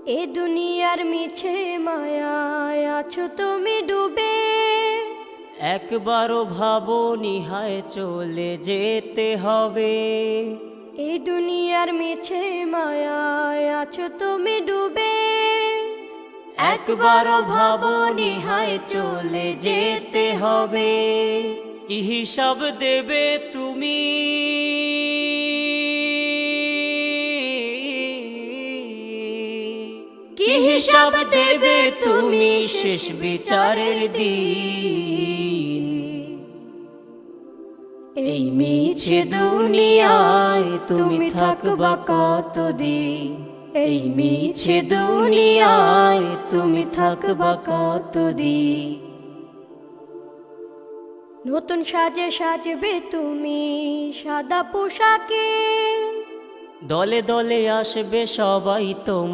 এ দুনিয়ার মিছে মায়ায় আছো তুমি ডুবে। একবারও ভাবোনি হায় চলে যেতে হবে। এই দুনিয়ার মিছে মায়ায় আছো তুমি ডুবে। একবারও ভাবোনি হায় চলে যেতে হবে। কি হিসাব দেবে তুমি? কি হিসাব দেবে তুমি শেষ বিচারের দিন? এই মিছে দুনিয়ায় তুমি থাকবা কতদিন? এই মিছে দুনিয়ায় তুমি থাকবা কতদিন? নতুন সাজে সাজবে তুমি সাদা পোশাকে। দলে দলে আসবে সবাই তোমার